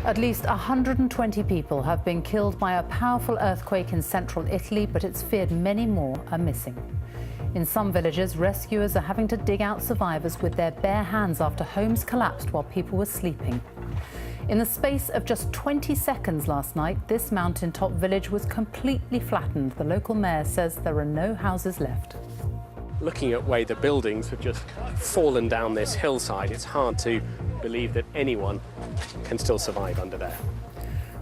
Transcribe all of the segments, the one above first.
At least 120 people have been killed by a powerful earthquake in central Italy, but it's feared many more are missing. In some villages, rescuers are having to dig out survivors with their bare hands after homes collapsed while people were sleeping. In the space of just 20 seconds last night, this mountaintop village was completely flattened. The local mayor says there are no houses left. Looking at the way the buildings have just fallen down this hillside, it's hard to believe that anyone can still survive under there.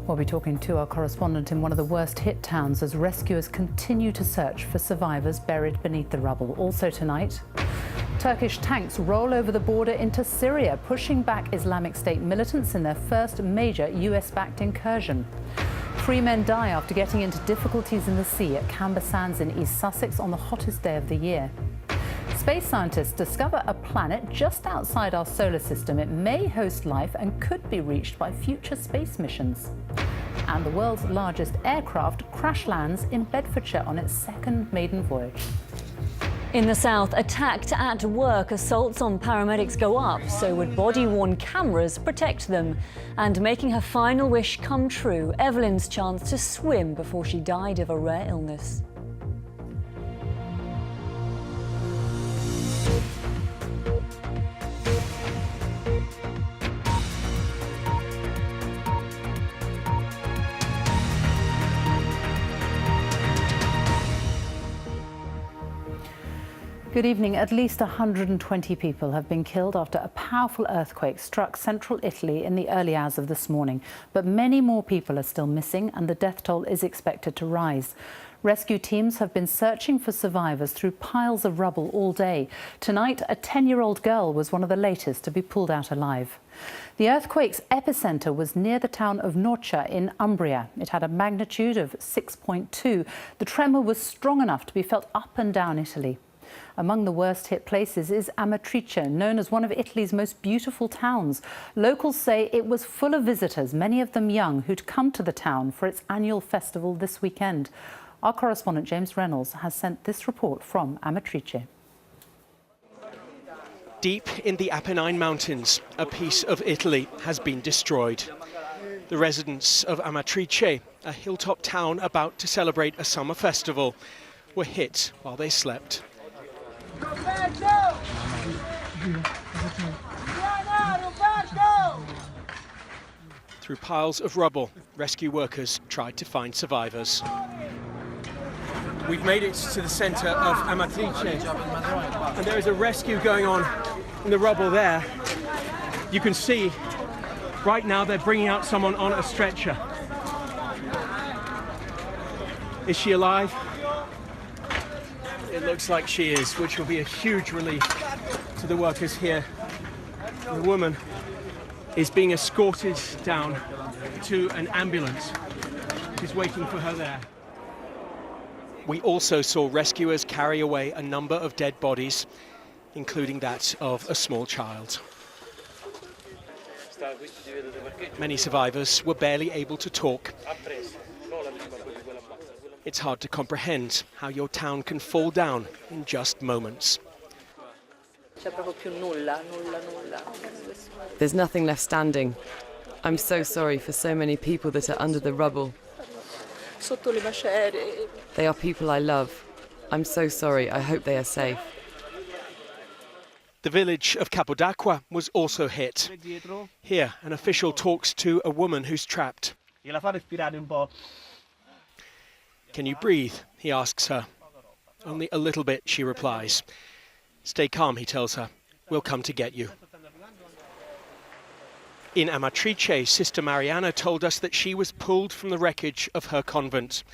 We'll be talking to our correspondent in one of the worst hit towns as rescuers continue to search for survivors buried beneath the rubble. Also tonight, Turkish tanks roll over the border into Syria, pushing back Islamic State militants in their first major US-backed incursion. 3 men die after getting into difficulties in the sea at Camber Sands in East Sussex on the hottest day of the year. Space scientists discover a planet just outside our solar system. It may host life and could be reached by future space missions. And the world's largest aircraft crash lands in Bedfordshire on its second maiden voyage. In the south, attacked at work, assaults on paramedics go up. So would body-worn cameras protect them? And making her final wish come true, Evelyn's chance to swim before she died of a rare illness. Good evening. At least 120 people have been killed after a powerful earthquake struck central Italy in the early hours of this morning. But many more people are still missing and the death toll is expected to rise. Rescue teams have been searching for survivors through piles of rubble all day. Tonight, a 10-year-old girl was one of the latest to be pulled out alive. The earthquake's epicenter was near the town of Norcia in Umbria. It had a magnitude of 6.2. The tremor was strong enough to be felt up and down Italy. Among the worst hit places is Amatrice, known as one of Italy's most beautiful towns. Locals say it was full of visitors, many of them young, who'd come to the town for its annual festival this weekend. Our correspondent James Reynolds has sent this report from Amatrice. Deep in the Apennine Mountains, a piece of Italy has been destroyed. The residents of Amatrice, a hilltop town about to celebrate a summer festival, were hit while they slept. Through piles of rubble, rescue workers tried to find survivors. We've made it to the centre of Amatrice, and there is a rescue going on in the rubble there. You can see right now they're bringing out someone on a stretcher. Is she alive? It looks like she is, which will be a huge relief to the workers here. The woman is being escorted down to an ambulance. She's waiting for her there. We also saw rescuers carry away a number of dead bodies, including that of a small child. Many survivors were barely able to talk. It's hard to comprehend how your town can fall down in just moments. There's nothing left standing. I'm so sorry for so many people that are under the rubble. They are people I love. I'm so sorry. I hope they are safe. The village of Capodacqua was also hit. Here, an official talks to a woman who's trapped. Can you breathe? He asks her. Only a little bit, she replies. Stay calm, he tells her. We'll come to get you. In Amatrice, Sister Mariana told us that she was pulled from the wreckage of her convent.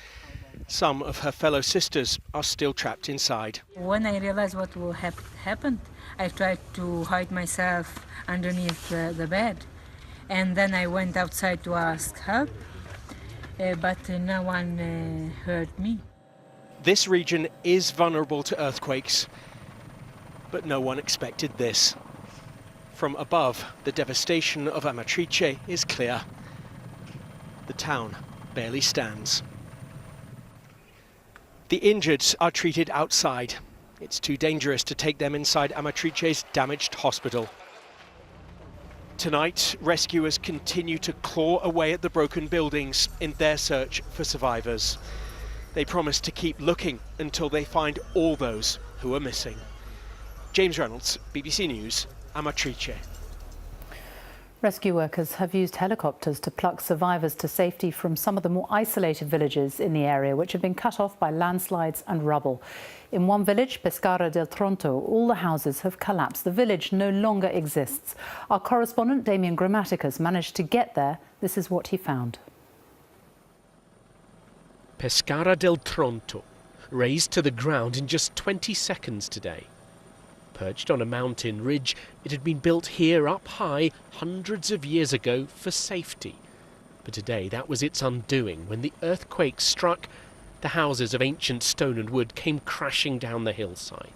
Some of her fellow sisters are still trapped inside. When I realized what happened, I tried to hide myself underneath the bed. And then I went outside to ask help. But no one heard me. This region is vulnerable to earthquakes, but no one expected this. From above, the devastation of Amatrice is clear. The town barely stands. The injured are treated outside. It's too dangerous to take them inside Amatrice's damaged hospital. Tonight, rescuers continue to claw away at the broken buildings in their search for survivors. They promise to keep looking until they find all those who are missing. James Reynolds, BBC News, Amatrice. Rescue workers have used helicopters to pluck survivors to safety from some of the more isolated villages in the area, which have been cut off by landslides and rubble. In one village, Pescara del Tronto, all the houses have collapsed. The village no longer exists. Our correspondent, Damien Grammaticus, managed to get there. This is what he found. Pescara del Tronto, razed to the ground in just 20 seconds today. Perched on a mountain ridge, it had been built here up high hundreds of years ago for safety. But today that was its undoing when the earthquake struck. The houses of ancient stone and wood came crashing down the hillside.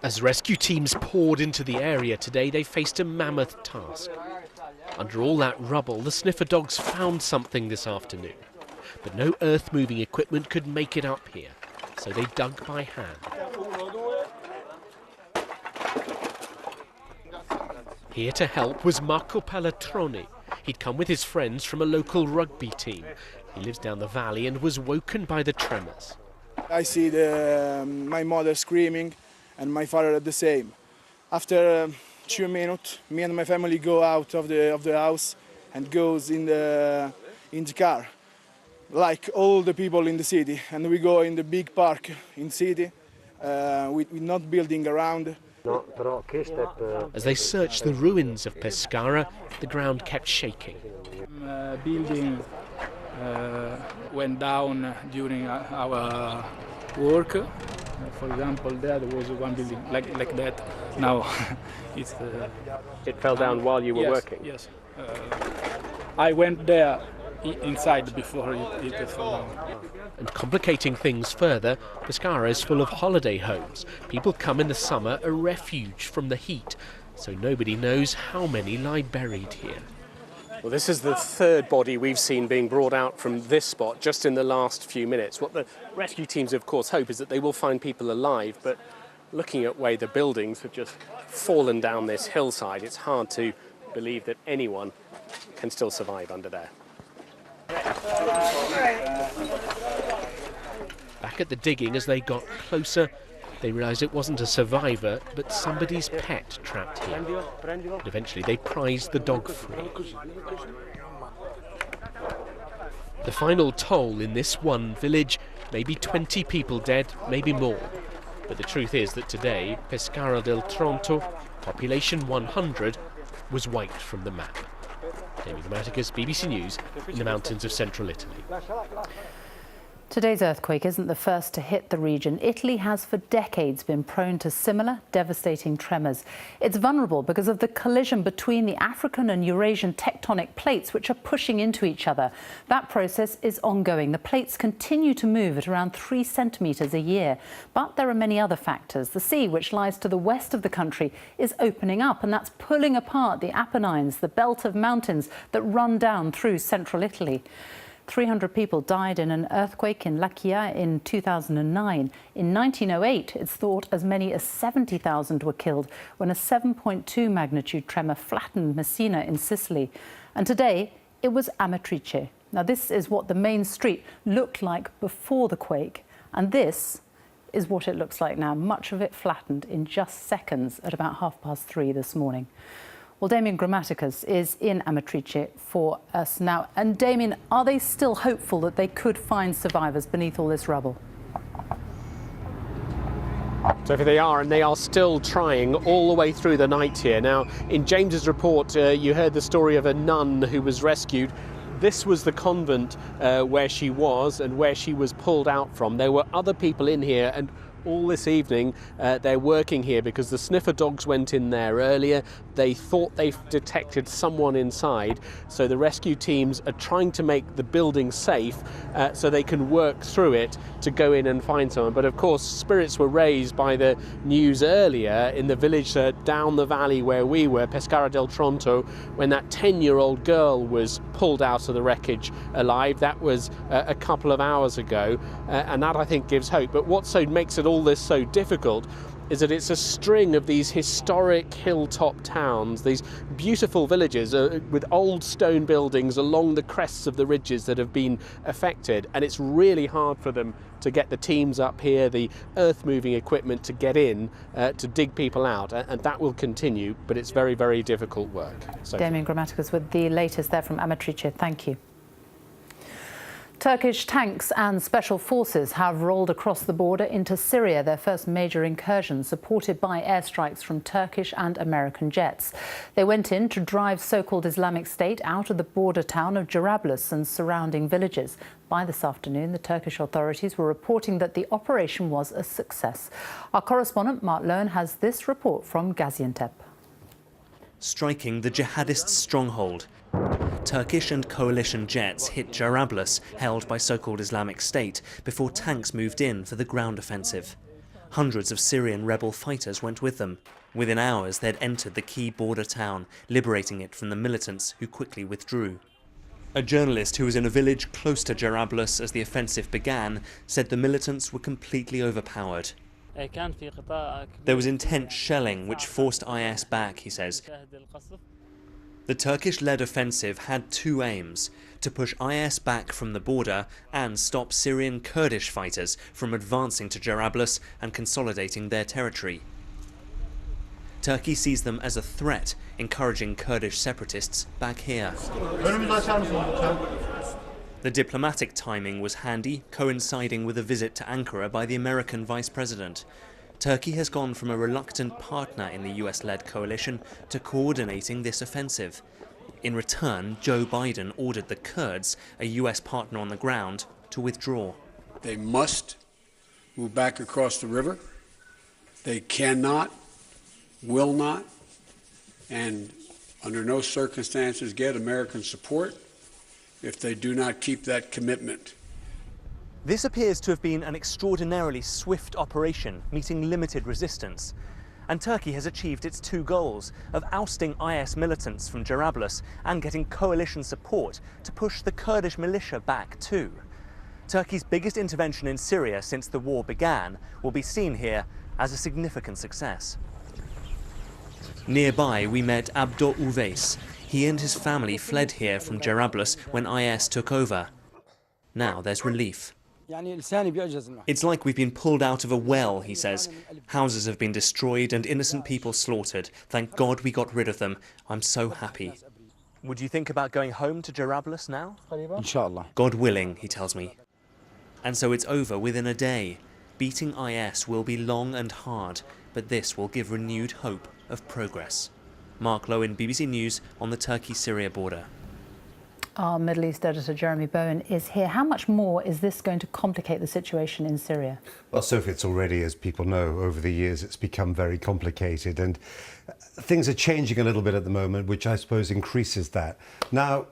As rescue teams poured into the area today, they faced a mammoth task. Under all that rubble, the sniffer dogs found something this afternoon. But no earth-moving equipment could make it up here, so they dug by hand. Here to help was Marco Palatroni. He'd come with his friends from a local rugby team. He lives down the valley and was woken by the tremors. I see my mother screaming and my father the same. After 2 minutes, me and my family go out of the house and goes in the car, like all the people in the city. And we go in the big park in the city, with not building around. As they searched the ruins of Pescara, the ground kept shaking. Building went down during our work. For example, there was one building like that. Now it's. It fell down while you were working? Yes. I went there inside before it fell down. And complicating things further, Pescara is full of holiday homes. People come in the summer, a refuge from the heat, so nobody knows how many lie buried here. Well, this is the third body we've seen being brought out from this spot just in the last few minutes. What the rescue teams, of course, hope is that they will find people alive, but looking at where the buildings have just fallen down this hillside, it's hard to believe that anyone can still survive under there. Back at the digging, as they got closer, they realised it wasn't a survivor, but somebody's pet trapped here. And eventually they prized the dog free. The final toll in this one village, maybe 20 people dead, maybe more. But the truth is that today, Pescara del Tronto, population 100, was wiped from the map. Damien Grammaticus, BBC News, in the mountains of central Italy. Today's earthquake isn't the first to hit the region. Italy has for decades been prone to similar devastating tremors. It's vulnerable because of the collision between the African and Eurasian tectonic plates, which are pushing into each other. That process is ongoing. The plates continue to move at around 3 centimetres a year. But there are many other factors. The sea, which lies to the west of the country, is opening up, and that's pulling apart the Apennines, the belt of mountains that run down through central Italy. 300 people died in an earthquake in L'Aquila in 2009. In 1908, it's thought as many as 70,000 were killed when a 7.2 magnitude tremor flattened Messina in Sicily. And today, it was Amatrice. Now, this is what the main street looked like before the quake. And this is what it looks like now, much of it flattened in just seconds at about 3:30 this morning. Well, Damien Grammaticus is in Amatrice for us now. And Damien, are they still hopeful that they could find survivors beneath all this rubble? Sophie, they are, and they are still trying all the way through the night here. Now, in James's report, you heard the story of a nun who was rescued. This was the convent where she was and where she was pulled out from. There were other people in here, and all this evening they're working here because the sniffer dogs went in there earlier. They thought they detected someone inside, so the rescue teams are trying to make the building safe so they can work through it to go in and find someone. But of course, spirits were raised by the news earlier in the village down the valley where we were, Pescara del Tronto, when that 10-year-old girl was pulled out of the wreckage alive. That was a couple of hours ago, and that I think gives hope. But what makes it all this so difficult is that it's a string of these historic hilltop towns, these beautiful villages with old stone buildings along the crests of the ridges that have been affected, and it's really hard for them to get the teams up here, the earth-moving equipment to get in to dig people out, and that will continue, but it's very, very difficult work. So Damien Grammaticus with the latest there from Amatrice. Thank you. Turkish tanks and special forces have rolled across the border into Syria, their first major incursion, supported by airstrikes from Turkish and American jets. They went in to drive so-called Islamic State out of the border town of Jarablus and surrounding villages. By this afternoon, the Turkish authorities were reporting that the operation was a success. Our correspondent Mark Lowen has this report from Gaziantep. Striking the jihadist stronghold, Turkish and coalition jets hit Jarablus, held by so-called Islamic State, before tanks moved in for the ground offensive. Hundreds of Syrian rebel fighters went with them. Within hours, they'd entered the key border town, liberating it from the militants who quickly withdrew. A journalist who was in a village close to Jarablus as the offensive began said the militants were completely overpowered. There was intense shelling which forced IS back, he says. The Turkish-led offensive had two aims: to push IS back from the border and stop Syrian Kurdish fighters from advancing to Jarablus and consolidating their territory. Turkey sees them as a threat, encouraging Kurdish separatists back here. The diplomatic timing was handy, coinciding with a visit to Ankara by the American Vice President. Turkey has gone from a reluctant partner in the US-led coalition to coordinating this offensive. In return, Joe Biden ordered the Kurds, a US partner on the ground, to withdraw. They must move back across the river. They cannot, will not, and under no circumstances get American support if they do not keep that commitment. This appears to have been an extraordinarily swift operation, meeting limited resistance. And Turkey has achieved its two goals of ousting IS militants from Jarablus and getting coalition support to push the Kurdish militia back too. Turkey's biggest intervention in Syria since the war began will be seen here as a significant success. Nearby, we met Abdo Uveis. He and his family fled here from Jarablus when IS took over. Now there's relief. It's like we've been pulled out of a well, he says. Houses have been destroyed and innocent people slaughtered. Thank God we got rid of them. I'm so happy. Would you think about going home to Jarablus now? Inshallah. God willing, he tells me. And so it's over within a day. Beating IS will be long and hard, but this will give renewed hope of progress. Mark Lowen, BBC News, on the Turkey-Syria border. Our Middle East editor Jeremy Bowen is here. How much more is this going to complicate the situation in Syria? Well, Sophie, it's already, as people know, over the years, it's become very complicated, and things are changing a little bit at the moment, which I suppose increases that. Now,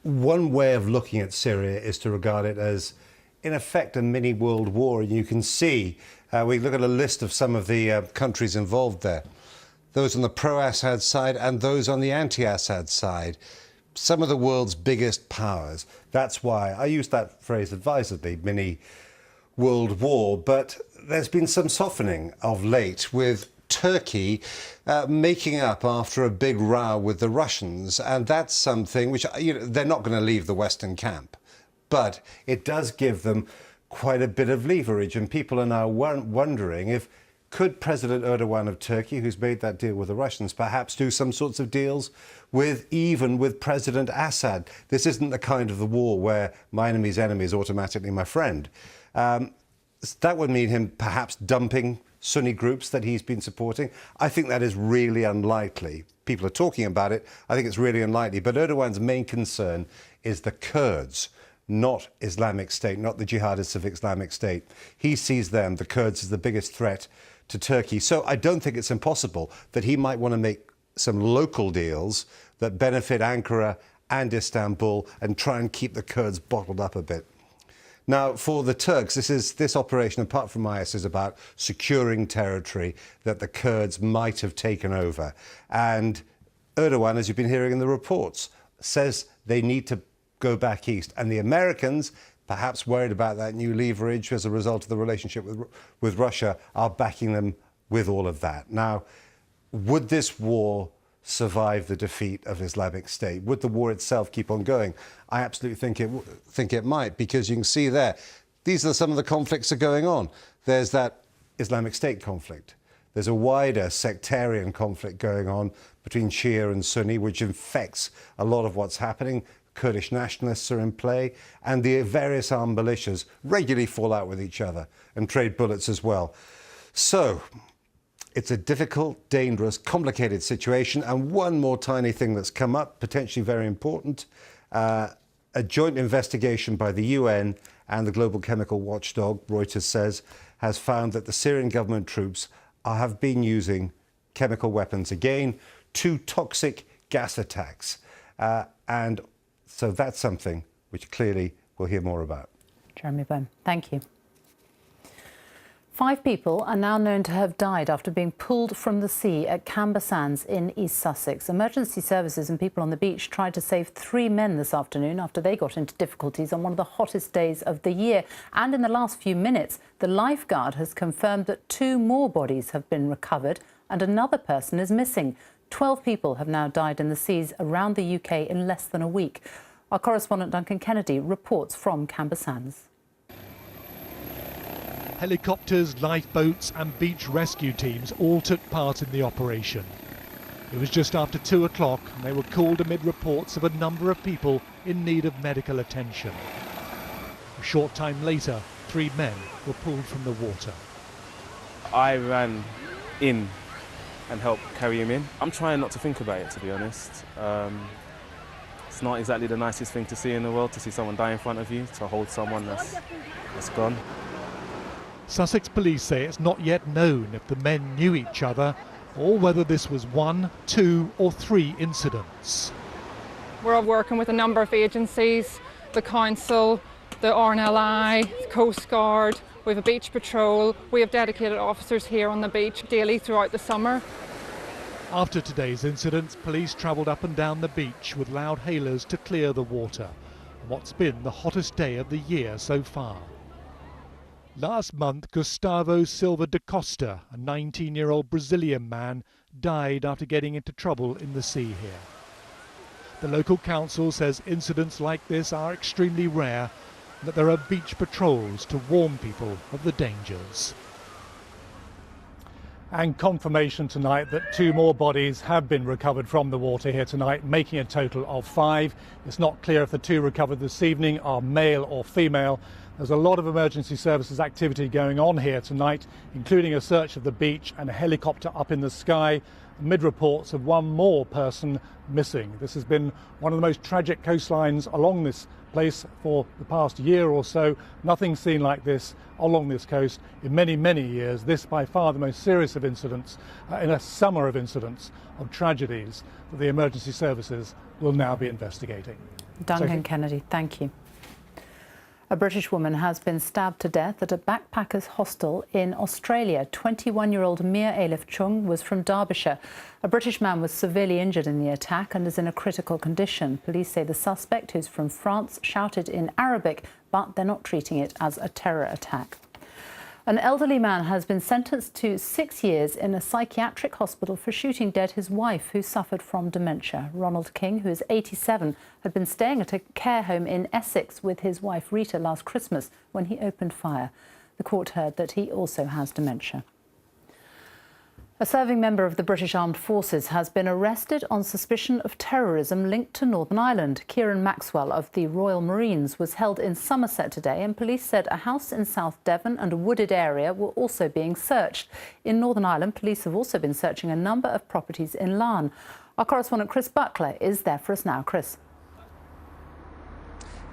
one way of looking at Syria is to regard it as, in effect, a mini world war. And you can see, we look at a list of some of the countries involved there, those on the pro-Assad side and those on the anti-Assad side. Some of the world's biggest powers. That's why I use that phrase advisedly, mini world war. But there's been some softening of late, with Turkey making up after a big row with the Russians. And that's something which, they're not going to leave the Western camp. But it does give them quite a bit of leverage. And people are now wondering if could President Erdogan of Turkey, who's made that deal with the Russians, perhaps do some sorts of deals even with President Assad? This isn't the kind of the war where my enemy's enemy is automatically my friend. That would mean him perhaps dumping Sunni groups that he's been supporting. I think that is really unlikely. People are talking about it. I think it's really unlikely. But Erdogan's main concern is the Kurds, not Islamic State, not the jihadists of Islamic State. He sees them, the Kurds, as the biggest threat to Turkey. So I don't think it's impossible that he might want to make some local deals that benefit Ankara and Istanbul and try and keep the Kurds bottled up a bit. Now, for the Turks, this operation, apart from IS, is about securing territory that the Kurds might have taken over. And Erdogan, as you've been hearing in the reports, says they need to go back east. And the Americans, perhaps worried about that new leverage as a result of the relationship with Russia, are backing them with all of that. Now, would this war survive the defeat of Islamic State? Would the war itself keep on going? I absolutely think it might, because you can see there, these are some of the conflicts that are going on. There's that Islamic State conflict. There's a wider sectarian conflict going on between Shia and Sunni, which infects a lot of what's happening. Kurdish nationalists are in play, and the various armed militias regularly fall out with each other and trade bullets as well. So it's a difficult, dangerous, complicated situation. And one more tiny thing that's come up, potentially very important, a joint investigation by the UN and the global chemical watchdog, Reuters says, has found that the Syrian government troops have been using chemical weapons again, 2 toxic gas attacks. And so that's something which clearly we'll hear more about. Jeremy Bone, thank you. 5 people are now known to have died after being pulled from the sea at Camber Sands in East Sussex. Emergency services and people on the beach tried to save 3 men this afternoon after they got into difficulties on one of the hottest days of the year. And in the last few minutes, the lifeguard has confirmed that 2 more bodies have been recovered and another person is missing. 12 people have now died in the seas around the UK in less than a week. Our correspondent Duncan Kennedy reports from Camber Sands. Helicopters, lifeboats and beach rescue teams all took part in the operation. It was just after 2 o'clock and they were called amid reports of a number of people in need of medical attention. A short time later, 3 men were pulled from the water. I ran in and helped carry him in. I'm trying not to think about it, to be honest. It's not exactly the nicest thing to see in the world, to see someone die in front of you, to hold someone that's gone. Sussex police say it's not yet known if the men knew each other or whether this was 1, 2 or 3 incidents. We're working with a number of agencies, the council, the RNLI, the Coast Guard, we have a beach patrol, we have dedicated officers here on the beach daily throughout the summer. After today's incidents, police travelled up and down the beach with loud hailers to clear the water, on what's been the hottest day of the year so far. Last month, Gustavo Silva da Costa, a 19-year-old Brazilian man, died after getting into trouble in the sea here. The local council says incidents like this are extremely rare and that there are beach patrols to warn people of the dangers. And confirmation tonight that 2 more bodies have been recovered from the water here tonight, making a total of 5. It's not clear if the 2 recovered this evening are male or female. There's a lot of emergency services activity going on here tonight, including a search of the beach and a helicopter up in the sky, amid reports of 1 more person missing. This has been one of the most tragic coastlines along this place for the past year or so. Nothing seen like this along this coast in many, many years. This by far the most serious of incidents in a summer of incidents, of tragedies that the emergency services will now be investigating. Duncan Kennedy, thank you. A British woman has been stabbed to death at a backpackers hostel in Australia. 21-year-old Mia Eilif Chung was from Derbyshire. A British man was severely injured in the attack and is in a critical condition. Police say the suspect, who's from France, shouted in Arabic, but they're not treating it as a terror attack. An elderly man has been sentenced to 6 years in a psychiatric hospital for shooting dead his wife, who suffered from dementia. Ronald King, who is 87, had been staying at a care home in Essex with his wife Rita last Christmas when he opened fire. The court heard that he also has dementia. A serving member of the British Armed Forces has been arrested on suspicion of terrorism linked to Northern Ireland. Kieran Maxwell of the Royal Marines was held in Somerset today, and police said a house in South Devon and a wooded area were also being searched. In Northern Ireland, police have also been searching a number of properties in Larne. Our correspondent Chris Buckler is there for us now. Chris.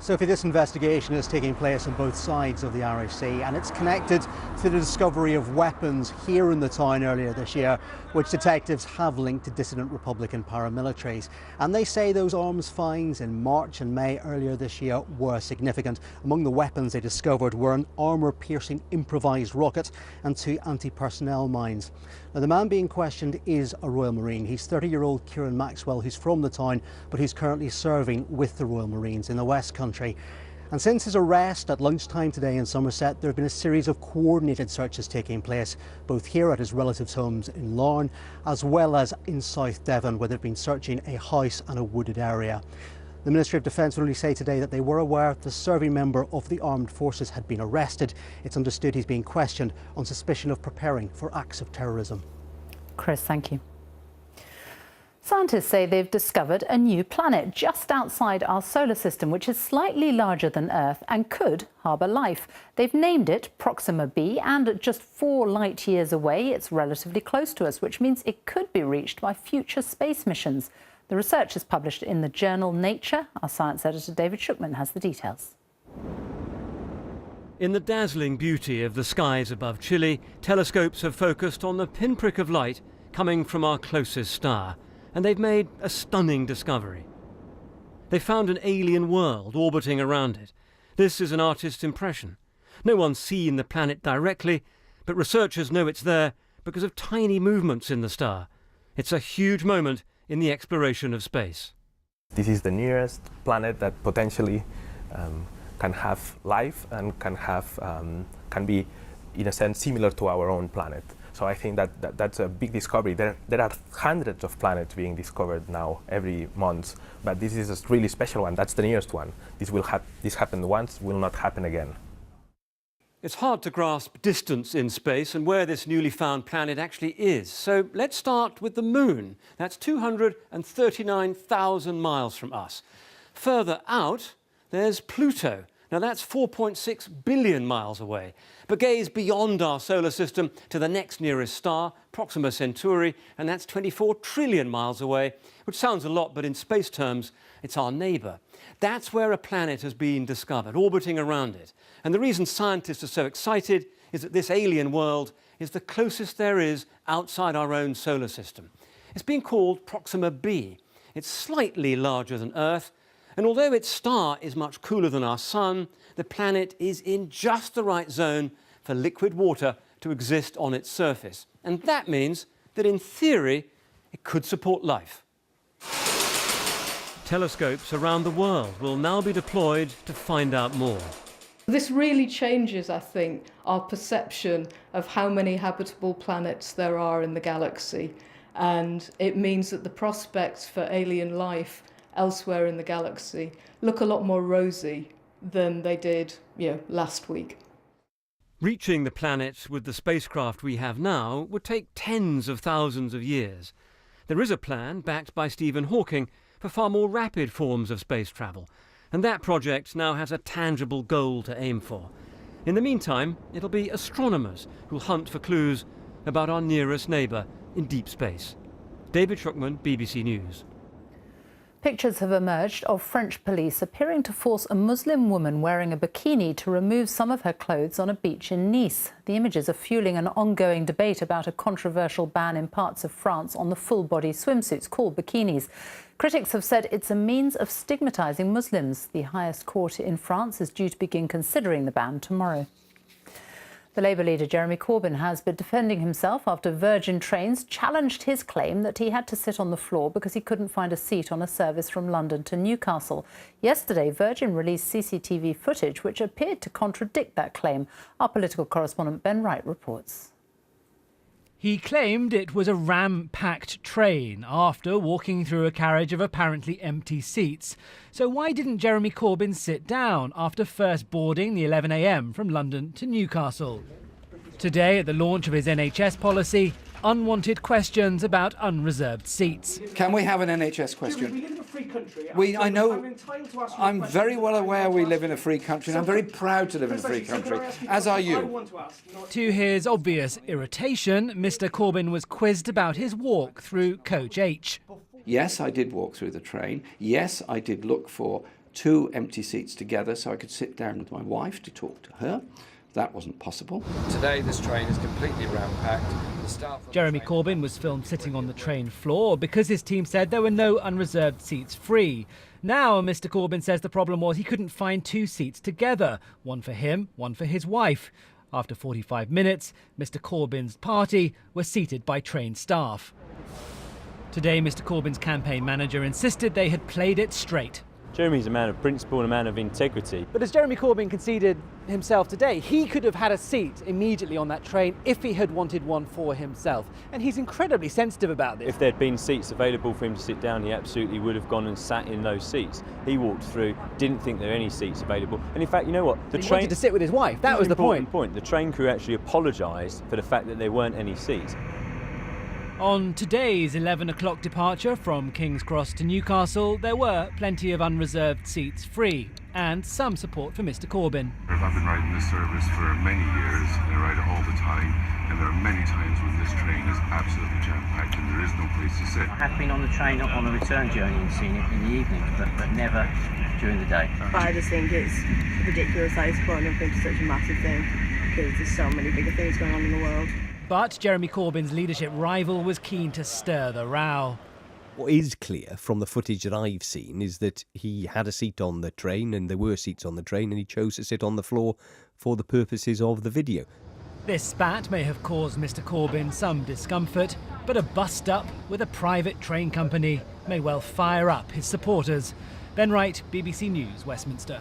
Sophie, this investigation is taking place on both sides of the Irish Sea, and it's connected to the discovery of weapons here in the town earlier this year, which detectives have linked to dissident Republican paramilitaries. And they say those arms finds in March and May earlier this year were significant. Among the weapons they discovered were an armour-piercing improvised rocket and 2 anti-personnel mines. Now, the man being questioned is a Royal Marine. He's 30-year-old Kieran Maxwell, who's from the town, but who's currently serving with the Royal Marines in the West Country. And since his arrest at lunchtime today in Somerset, there have been a series of coordinated searches taking place, both here at his relatives' homes in Larne, as well as in South Devon, where they've been searching a house and a wooded area. The Ministry of Defence will only say today that they were aware the serving member of the armed forces had been arrested. It's understood he's being questioned on suspicion of preparing for acts of terrorism. Chris, thank you. Scientists say they've discovered a new planet just outside our solar system, which is slightly larger than Earth and could harbour life. They've named it Proxima b, and at just 4 light years away, it's relatively close to us, which means it could be reached by future space missions. The research is published in the journal Nature. Our science editor David Shukman has the details. In the dazzling beauty of the skies above Chile, telescopes have focused on the pinprick of light coming from our closest star, and they've made a stunning discovery. They found an alien world orbiting around it. This is an artist's impression. No one's seen the planet directly, but researchers know it's there because of tiny movements in the star. It's a huge moment in the exploration of space. This is the nearest planet that potentially can have life and can be, in a sense, similar to our own planet. So I think that's a big discovery. There are hundreds of planets being discovered now every month, but this is a really special one. That's the nearest one. This happened once, will not happen again. It's hard to grasp distance in space and where this newly found planet actually is. So let's start with the Moon. That's 239,000 miles from us. Further out, there's Pluto. Now that's 4.6 billion miles away. But gaze beyond our solar system to the next nearest star, Proxima Centauri, and that's 24 trillion miles away, which sounds a lot, but in space terms, it's our neighbour. That's where a planet has been discovered, orbiting around it. And the reason scientists are so excited is that this alien world is the closest there is outside our own solar system. It's been called Proxima b. It's slightly larger than Earth, and although its star is much cooler than our Sun, the planet is in just the right zone for liquid water to exist on its surface. And that means that in theory, it could support life. Telescopes around the world will now be deployed to find out more. This really changes, I think, our perception of how many habitable planets there are in the galaxy. And it means that the prospects for alien life elsewhere in the galaxy look a lot more rosy than they did, last week. Reaching the planet with the spacecraft we have now would take tens of thousands of years. There is a plan, backed by Stephen Hawking, for far more rapid forms of space travel, and that project now has a tangible goal to aim for. In the meantime, it'll be astronomers who'll hunt for clues about our nearest neighbour in deep space. David Shukman, BBC News. Pictures have emerged of French police appearing to force a Muslim woman wearing a bikini to remove some of her clothes on a beach in Nice. The images are fueling an ongoing debate about a controversial ban in parts of France on the full-body swimsuits called bikinis. Critics have said it's a means of stigmatising Muslims. The highest court in France is due to begin considering the ban tomorrow. The Labour leader Jeremy Corbyn has been defending himself after Virgin Trains challenged his claim that he had to sit on the floor because he couldn't find a seat on a service from London to Newcastle. Yesterday, Virgin released CCTV footage which appeared to contradict that claim. Our political correspondent Ben Wright reports. He claimed it was a ram-packed train after walking through a carriage of apparently empty seats. So why didn't Jeremy Corbyn sit down after first boarding the 11 a.m. from London to Newcastle? Today, at the launch of his NHS policy, unwanted questions about unreserved seats. Can we have an NHS question? We live in a free country. I know. I'm entitled to ask you I'm a question. very well aware we live in a free country, and I'm very proud to live in a free country, as are you. To his obvious irritation, Mr. Corbyn was quizzed about his walk through Coach H. Yes, I did walk through the train. Yes, I did look for 2 empty seats together so I could sit down with my wife to talk to her. That wasn't possible. Today, this train is completely ram-packed. Jeremy Corbyn was filmed sitting on the train floor because his team said there were no unreserved seats free. Now, Mr. Corbyn says the problem was he couldn't find 2 seats together, one for him, one for his wife. After 45 minutes, Mr. Corbyn's party were seated by train staff. Today, Mr. Corbyn's campaign manager insisted they had played it straight. Jeremy's a man of principle and a man of integrity. But as Jeremy Corbyn conceded himself today, he could have had a seat immediately on that train if he had wanted one for himself. And he's incredibly sensitive about this. If there'd been seats available for him to sit down, he absolutely would have gone and sat in those seats. He walked through, didn't think there were any seats available. And in fact, you know what? He wanted to sit with his wife. That was the point. The train crew actually apologised for the fact that there weren't any seats. On today's 11 o'clock departure from King's Cross to Newcastle, there were plenty of unreserved seats free and some support for Mr Corbyn. I've been riding this service for many years and I ride it all the time, and there are many times when this train is absolutely jam-packed and there is no place to sit. I have been on the train on a return journey and seen it in the evenings, but never during the day. I just think it's ridiculous that it's putting up into such a massive thing, because there's so many bigger things going on in the world. But Jeremy Corbyn's leadership rival was keen to stir the row. What is clear from the footage that I've seen is that he had a seat on the train, and there were seats on the train, and he chose to sit on the floor for the purposes of the video. This spat may have caused Mr Corbyn some discomfort, but a bust-up with a private train company may well fire up his supporters. Ben Wright, BBC News, Westminster.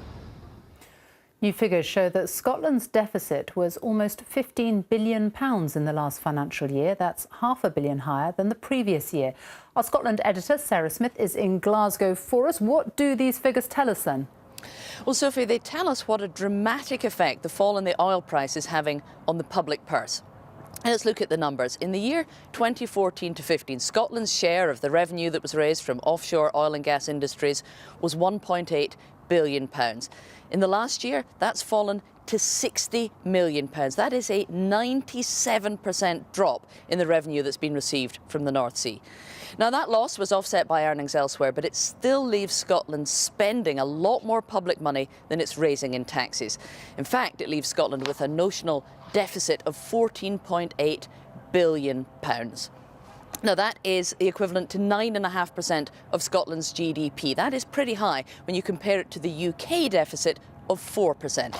New figures show that Scotland's deficit was almost £15 billion in the last financial year. That's £500 million higher than the previous year. Our Scotland editor, Sarah Smith, is in Glasgow for us. What do these figures tell us then? Well, Sophie, they tell us what a dramatic effect the fall in the oil price is having on the public purse. Let's look at the numbers. In the year 2014 to 15, Scotland's share of the revenue that was raised from offshore oil and gas industries was £1.8 billion. In the last year, that's fallen to £60 million. That is a 97% drop in the revenue that's been received from the North Sea. Now, that loss was offset by earnings elsewhere, but it still leaves Scotland spending a lot more public money than it's raising in taxes. In fact, it leaves Scotland with a notional deficit of £14.8 billion. Now, that is the equivalent to 9.5% of Scotland's GDP. That is pretty high when you compare it to the UK deficit of 4%.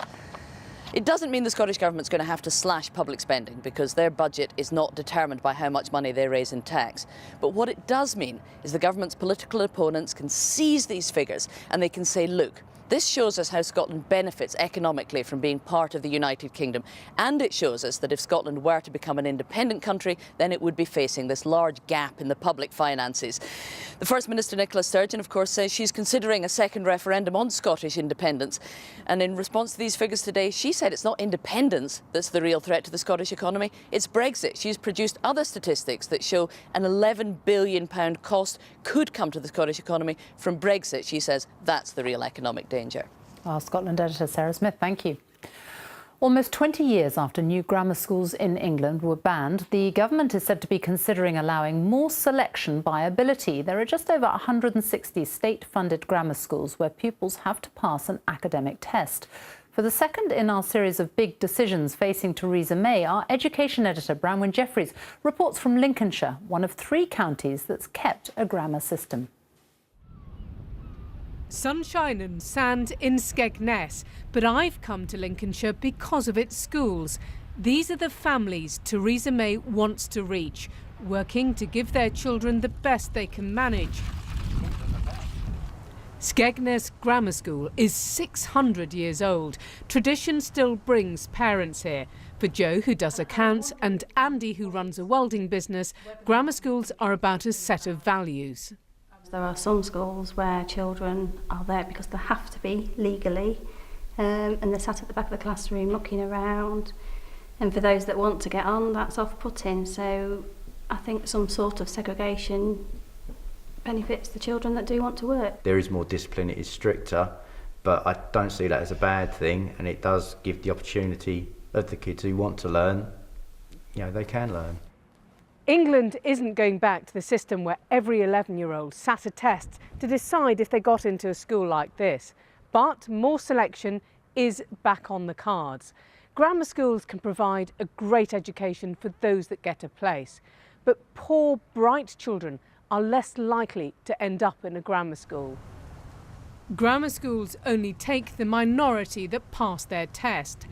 It doesn't mean the Scottish Government's going to have to slash public spending, because their budget is not determined by how much money they raise in tax. But what it does mean is the government's political opponents can seize these figures and they can say, look, this shows us how Scotland benefits economically from being part of the United Kingdom, and it shows us that if Scotland were to become an independent country, then it would be facing this large gap in the public finances. The First Minister, Nicola Sturgeon, of course, says she's considering a second referendum on Scottish independence, and in response to these figures today, she said it's not independence that's the real threat to the Scottish economy, it's Brexit. She's produced other statistics that show an £11 billion cost could come to the Scottish economy from Brexit. She says that's the real economic danger. Our Scotland editor, Sarah Smith, thank you. Almost 20 years after new grammar schools in England were banned, the government is said to be considering allowing more selection by ability. There are just over 160 state-funded grammar schools where pupils have to pass an academic test. For the second in our series of big decisions facing Theresa May, our education editor, Branwen Jeffries, reports from Lincolnshire, one of 3 counties that's kept a grammar system. Sunshine and sand in Skegness, but I've come to Lincolnshire because of its schools. These are the families Theresa May wants to reach, working to give their children the best they can manage. Skegness Grammar School is 600 years old. Tradition still brings parents here. For Joe, who does accounts, and Andy, who runs a welding business, grammar schools are about a set of values. There are some schools where children are there because they have to be legally, and they're sat at the back of the classroom looking around, and for those that want to get on, that's off-putting. So I think some sort of segregation benefits the children that do want to work. There is more discipline, it is stricter, but I don't see that as a bad thing, and it does give the opportunity of the kids who want to learn, they can learn. England isn't going back to the system where every 11-year-old sat a test to decide if they got into a school like this. But more selection is back on the cards. Grammar schools can provide a great education for those that get a place. But poor, bright children are less likely to end up in a grammar school. Grammar schools only take the minority that pass their test.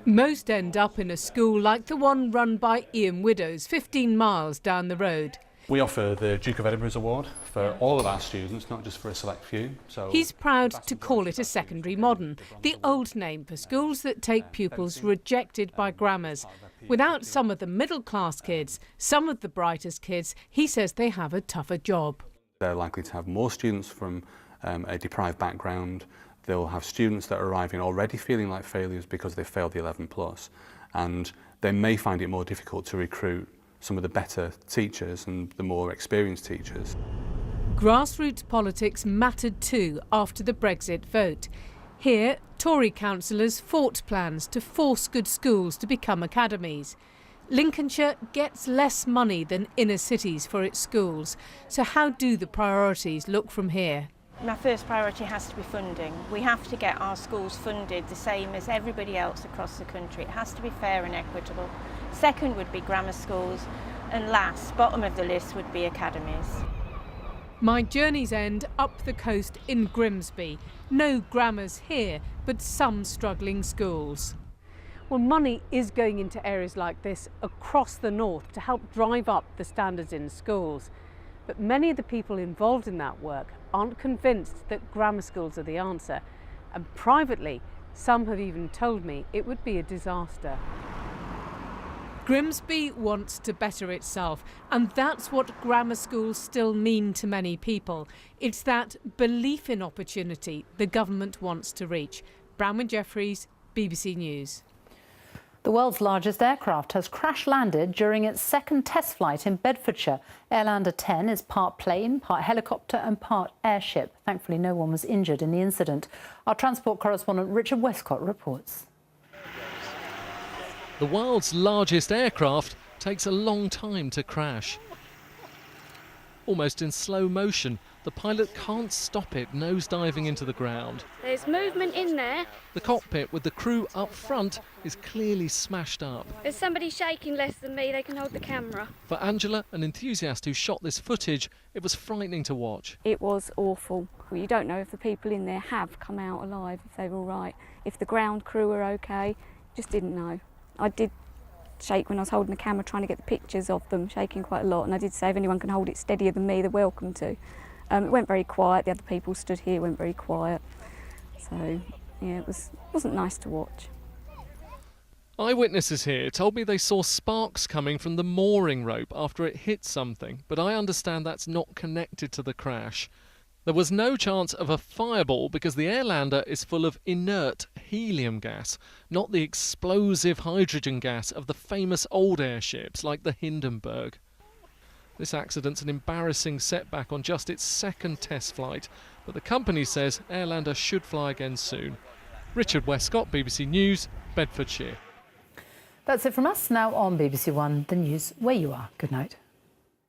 Most end up in a school like the one run by Ian Widows, 15 miles down the road. We offer the Duke of Edinburgh's Award for all of our students, not just for a select few. So he's proud to call it a secondary modern, the old name for schools that take pupils rejected by grammars. Without some of the middle-class kids, some of the brightest kids, he says they have a tougher job. They're likely to have more students from a deprived background. They'll have students that are arriving already feeling like failures because they failed the 11+, and they may find it more difficult to recruit some of the better teachers and the more experienced teachers. Grassroots politics mattered too after the Brexit vote. Here, Tory councillors fought plans to force good schools to become academies. Lincolnshire gets less money than inner cities for its schools, so how do the priorities look from here? My first priority has to be funding. We have to get our schools funded the same as everybody else across the country. It has to be fair and equitable. Second would be grammar schools, and last, bottom of the list, would be academies. My journey's end up the coast in Grimsby. No grammars here, but some struggling schools. Well, money is going into areas like this across the north to help drive up the standards in schools. But many of the people involved in that work aren't convinced that grammar schools are the answer. And privately, some have even told me it would be a disaster. Grimsby wants to better itself, and that's what grammar schools still mean to many people. It's that belief in opportunity the government wants to reach. Bronwyn Jeffries, BBC News. The world's largest aircraft has crash-landed during its second test flight in Bedfordshire. Airlander 10 is part plane, part helicopter and part airship. Thankfully, no one was injured in the incident. Our transport correspondent Richard Westcott reports. The world's largest aircraft takes a long time to crash. Almost in slow motion, the pilot can't stop it nosediving into the ground. There's movement in there. The cockpit with the crew up front is clearly smashed up. There's somebody shaking less than me, they can hold the camera. For Angela, an enthusiast who shot this footage, it was frightening to watch. It was awful. You don't know if the people in there have come out alive, if they were all right, if the ground crew were okay. Just didn't know. I did shake when I was holding the camera trying to get the pictures of them, shaking quite a lot, and I did say if anyone can hold it steadier than me, they're welcome to. It went very quiet, the other people stood here, went very quiet. So, yeah, it wasn't nice to watch. Eyewitnesses here told me they saw sparks coming from the mooring rope after it hit something, but I understand that's not connected to the crash. There was no chance of a fireball because the Airlander is full of inert helium gas, not the explosive hydrogen gas of the famous old airships like the Hindenburg. This accident's an embarrassing setback on just its second test flight, but the company says Airlander should fly again soon. Richard Westcott, BBC News, Bedfordshire. That's it from us. Now on BBC One, the news where you are. Good night.